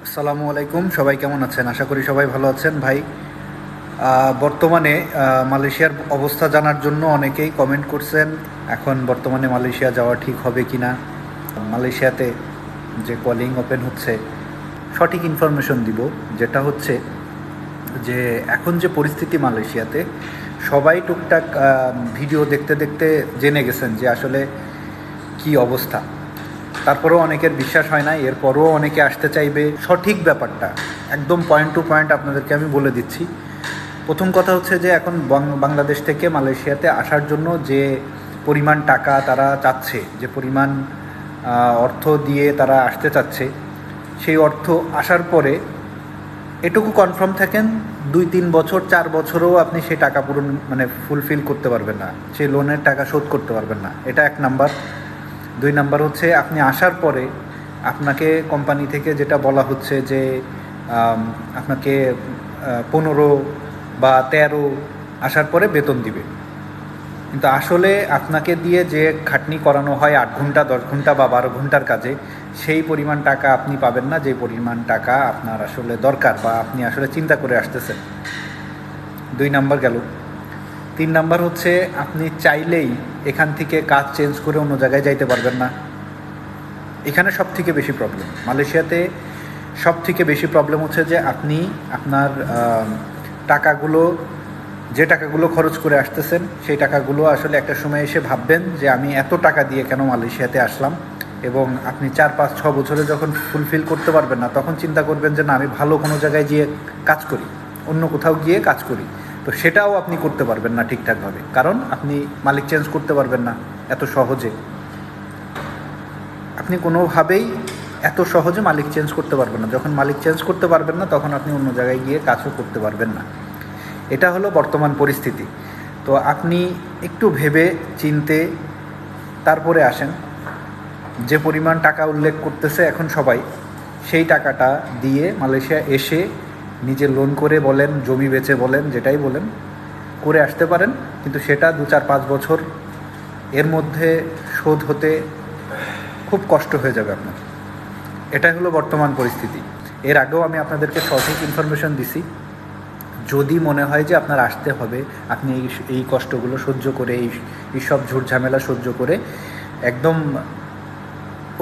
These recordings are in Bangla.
আসসালামু আলাইকুম, সবাই কেমন আছেন? আশা করি সবাই ভালো আছেন। ভাই, বর্তমানে মালয়েশিয়ার অবস্থা জানার জন্য অনেকেই কমেন্ট করছেন এখন বর্তমানে মালয়েশিয়া যাওয়া ঠিক হবে কি না। মালয়েশিয়াতে যে কলিং ওপেন হচ্ছে, সঠিক ইনফরমেশন দিব। যেটা হচ্ছে যে এখন যে পরিস্থিতি মালয়েশিয়াতে, সবাই টুকটাক ভিডিও দেখতে দেখতে জেনে গেছেন যে আসলে কি অবস্থা। তারপরেও অনেকের বিশ্বাস হয় না, এরপরও অনেকে আসতে চাইবে। সঠিক ব্যাপারটা একদম পয়েন্ট টু পয়েন্ট আপনাদেরকে আমি বলে দিচ্ছি। প্রথম কথা হচ্ছে যে এখন বাংলাদেশ থেকে মালয়েশিয়াতে আসার জন্য যে পরিমাণ টাকা তারা চাচ্ছে, যে পরিমাণ অর্থ দিয়ে তারা আসতে চাচ্ছে, সেই অর্থ আসার পরে এটুকু কনফার্ম থাকেন 2-3 বছর 4 বছরেও আপনি সেই টাকা পূরণ ফুলফিল করতে পারবেন না, সেই লোনের টাকা শোধ করতে পারবেন না। এটা 1 নাম্বার। 2 নাম্বার হচ্ছে আপনি আসার পরে আপনাকে কোম্পানি থেকে যেটা বলা হচ্ছে যে আপনাকে 15 বা 13 আসার পরে বেতন দিবে, কিন্তু আসলে আপনাকে দিয়ে যে খাটনি করানো হয় 8 ঘন্টা 10 ঘন্টা বা 12 ঘন্টার কাজে, সেই পরিমাণ টাকা আপনি পাবেন না যে পরিমাণ টাকা আপনার আসলে দরকার বা আপনি আসলে চিন্তা করে আসতেছেন। 2 নাম্বার গেল। 3 নাম্বার হচ্ছে আপনি চাইলেই এখান থেকে কাজ চেঞ্জ করে অন্য জায়গায় যাইতে পারবেন না। এখানে সব থেকে বেশি প্রবলেম, মালয়েশিয়াতে সব থেকে বেশি প্রবলেম হচ্ছে যে আপনি আপনার টাকাগুলো, যে টাকাগুলো খরচ করে আসতেছেন, সেই টাকাগুলো আসলে একটা সময় এসে ভাববেন যে আমি এত টাকা দিয়ে কেন মালয়েশিয়াতে আসলাম। এবং আপনি 4-5-6 বছরে যখন ফুলফিল করতে পারবেন না, তখন চিন্তা করবেন যে না, আমি ভালো কোনো জায়গায় গিয়ে কাজ করি, অন্য কোথাও গিয়ে কাজ করি। তো সেটাও আপনি করতে পারবেন না ঠিকঠাকভাবে, কারণ আপনি মালিক চেঞ্জ করতে পারবেন না এত সহজে। আপনি কোনোভাবেই এত সহজে মালিক চেঞ্জ করতে পারবেন না। যখন মালিক চেঞ্জ করতে পারবেন না, তখন আপনি অন্য জায়গায় গিয়ে কাজও করতে পারবেন না। এটা হলো বর্তমান পরিস্থিতি। তো আপনি একটু ভেবে চিনতে তারপরে আসেন। যে পরিমাণ টাকা উল্লেখ করতেছে এখন সবাই, সেই টাকাটা দিয়ে মালয়েশিয়া এসে নিজে লোন করে বলেন, জমি বেচে বলেন, যেটাই বলেন, করে আসতে পারেন। কিন্তু সেটা 2-4-5 বছর এর মধ্যে শোধ হতে খুব কষ্ট হয়ে যাবে আপনার। এটাই হলো বর্তমান পরিস্থিতি। এর আগেও আমি আপনাদেরকে সঠিক ইনফরমেশন দিছি। যদি মনে হয় যে আপনার আসতে হবে, আপনি এই কষ্টগুলো সহ্য করে, এই সব ঝুট ঝামেলা সহ্য করে একদম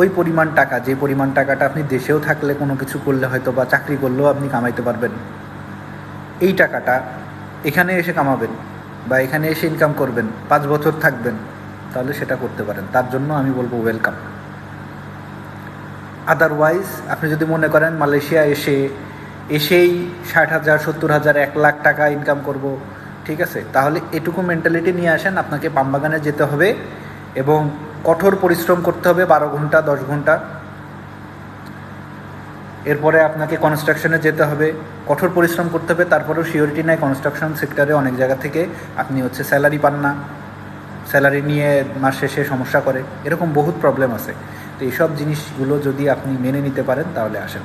ওই পরিমাণ টাকা, যে পরিমাণ টাকাটা আপনি দেশেও থাকলে কোনো কিছু করলে হয়তো বা চাকরি করলেও আপনি কামাইতে পারবেন, এই টাকাটা এখানে এসে কামাবেন বা এখানে এসে ইনকাম করবেন, 5 বছর থাকবেন, তাহলে সেটা করতে পারেন। তার জন্য আমি বলবো ওয়েলকাম। আদারওয়াইজ আপনি যদি মনে করেন মালয়েশিয়া এসেই 60,000, 70,000, 1 লাখ টাকা ইনকাম করব, ঠিক আছে, তাহলে এটুকু মেন্টালিটি নিয়ে আসেন। আপনাকে পামবাগানে যেতে হবে এবং কঠোর পরিশ্রম করতে হবে 12 ঘন্টা 10 ঘন্টা। এরপরে আপনাকে কনস্ট্রাকশনে যেতে হবে, কঠোর পরিশ্রম করতে হবে। তারপরেও সিওরিটি নেই, কনস্ট্রাকশন সেক্টরে অনেক জায়গা থেকে আপনি স্যালারি পান না, স্যালারি নিয়ে মাস শেষে সমস্যা করে, এরকম বহুত প্রবলেম আছে। তো এইসব জিনিসগুলো যদি আপনি মেনে নিতে পারেন, তাহলে আসেন।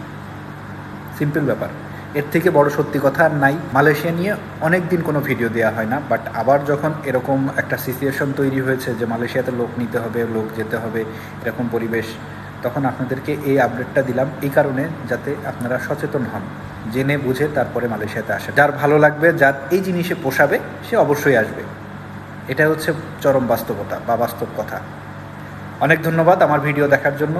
সিম্পল ব্যাপার, এর থেকে বড় সত্যি কথা আর নাই। মালয়েশিয়া নিয়ে অনেক দিন কোনো ভিডিও দেওয়া হয় না, বাট আবার যখন এরকম একটা সিচুয়েশন তৈরি হয়েছে যে মালয়েশিয়াতে লোক নিতে হবে, লোক যেতে হবে, এরকম পরিবেশ, তখন আপনাদেরকে এই আপডেটটা দিলাম এই কারণে, যাতে আপনারা সচেতন হন, জেনে বুঝে তারপরে মালয়েশিয়াতে আসে। যার ভালো লাগবে, যার এই জিনিসে পোষাবে, সে অবশ্যই আসবে। এটা হচ্ছে চরম বাস্তবতা বা বাস্তব কথা। অনেক ধন্যবাদ আমার ভিডিও দেখার জন্য।